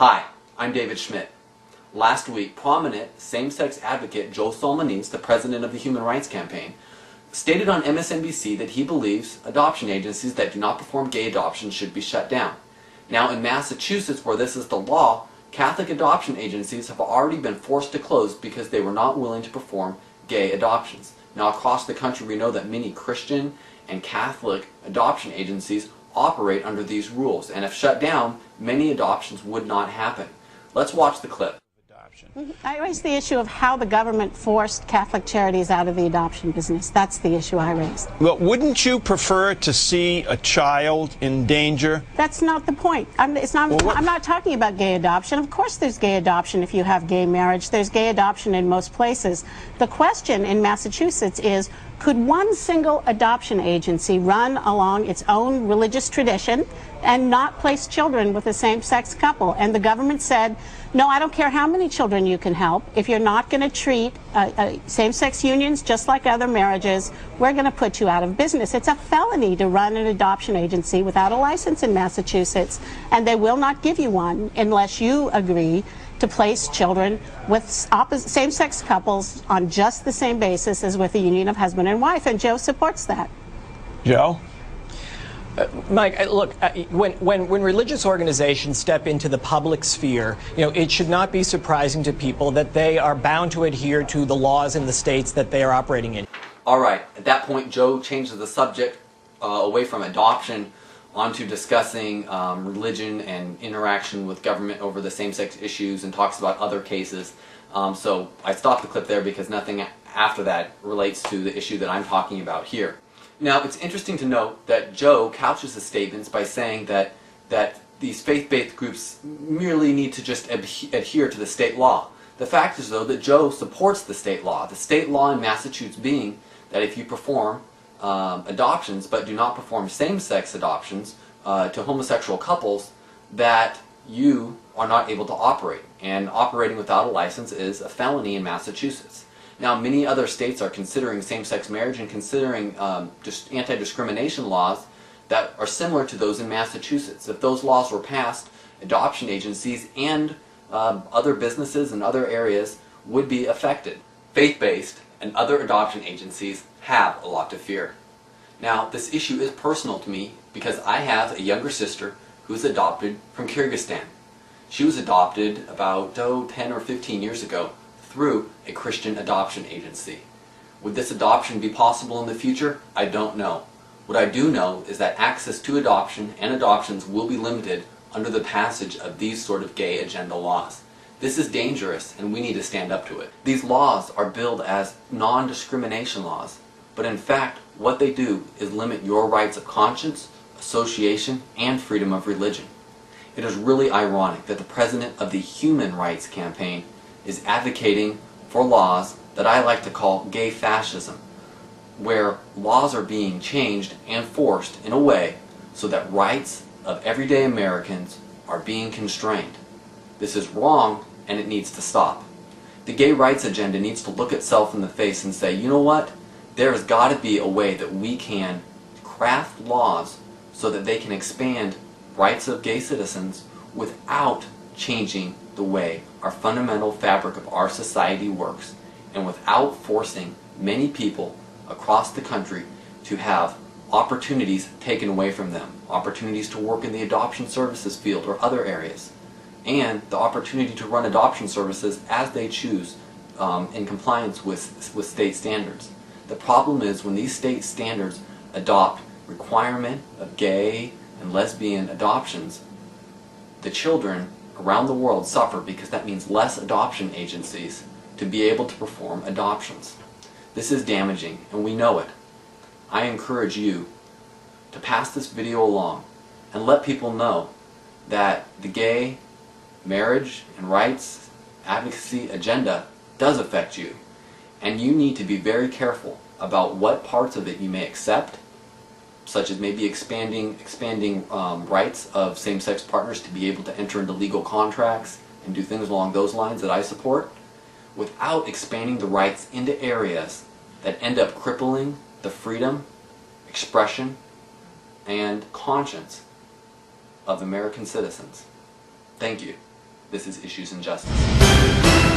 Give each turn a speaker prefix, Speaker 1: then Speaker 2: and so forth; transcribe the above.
Speaker 1: Hi, I'm David Schmidt. Last week, prominent same-sex advocate Joe Solonese, the president of the Human Rights Campaign, stated on MSNBC that he believes adoption agencies that do not perform gay adoptions should be shut down. Now, in Massachusetts, where this is the law, Catholic adoption agencies have already been forced to close because they were not willing to perform gay adoptions. Now, across the country, we know that many Christian and Catholic adoption agencies operate under these rules, and if shut down, many adoptions would not happen. Let's watch the clip.
Speaker 2: I raised the issue of how the government forced Catholic charities out of the adoption business. That's the issue I raised.
Speaker 3: Well, wouldn't you prefer to see a child in danger?
Speaker 2: That's not the point. I'm not talking about gay adoption. Of course there's gay adoption if you have gay marriage. There's gay adoption in most places. The question in Massachusetts is, could one single adoption agency run along its own religious tradition and not place children with a same-sex couple? And the government said, no, I don't care how many children you can help. If you're not going to treat same-sex unions just like other marriages, we're going to put you out of business. It's a felony to run an adoption agency without a license in Massachusetts, and they will not give you one unless you agree to place children with same-sex couples on just the same basis as with a union of husband and wife, and Joe supports that.
Speaker 3: Joe?
Speaker 4: Mike, look, when religious organizations step into the public sphere, it should not be surprising to people that they are bound to adhere to the laws in the states that they are operating in.
Speaker 1: All right, at that point, Joe changes the subject away from adoption onto discussing religion and interaction with government over the same-sex issues, and talks about other cases. So I stopped the clip there because nothing after that relates to the issue that I'm talking about here. Now, it's interesting to note that Joe couches his statements by saying that these faith-based groups merely need to just adhere to the state law. The fact is, though, that Joe supports the state law in Massachusetts being that if you perform adoptions but do not perform same-sex adoptions to homosexual couples, that you are not able to operate. And operating without a license is a felony in Massachusetts. Now, many other states are considering same-sex marriage and considering just anti-discrimination laws that are similar to those in Massachusetts. If those laws were passed, adoption agencies and other businesses and other areas would be affected. Faith-based and other adoption agencies have a lot to fear. Now, this issue is personal to me because I have a younger sister who's adopted from Kyrgyzstan. She was adopted about 10 or 15 years ago through a Christian adoption agency. Would this adoption be possible in the future? I don't know. What I do know is that access to adoption and adoptions will be limited under the passage of these sort of gay agenda laws. This is dangerous, and we need to stand up to it. These laws are billed as non-discrimination laws, but in fact, what they do is limit your rights of conscience, association, and freedom of religion. It is really ironic that the president of the Human Rights Campaign is advocating for laws that I like to call gay fascism, where laws are being changed and forced in a way so that rights of everyday Americans are being constrained. This is wrong, and it needs to stop. The gay rights agenda needs to look itself in the face and say, you know what? There has got to be a way that we can craft laws so that they can expand rights of gay citizens without changing the way our fundamental fabric of our society works, and without forcing many people across the country to have opportunities taken away from them, opportunities to work in the adoption services field or other areas, and the opportunity to run adoption services as they choose in compliance with state standards. The problem is when these state standards adopt requirement of gay and lesbian adoptions, the children around the world suffer because that means less adoption agencies to be able to perform adoptions. This is damaging, and we know it. I encourage you to pass this video along and let people know that the gay marriage and rights advocacy agenda does affect you, and you need to be very careful about what parts of it you may accept, such as maybe expanding rights of same-sex partners to be able to enter into legal contracts and do things along those lines that I support, without expanding the rights into areas that end up crippling the freedom, expression, and conscience of American citizens. Thank you. This is Issues and Justice.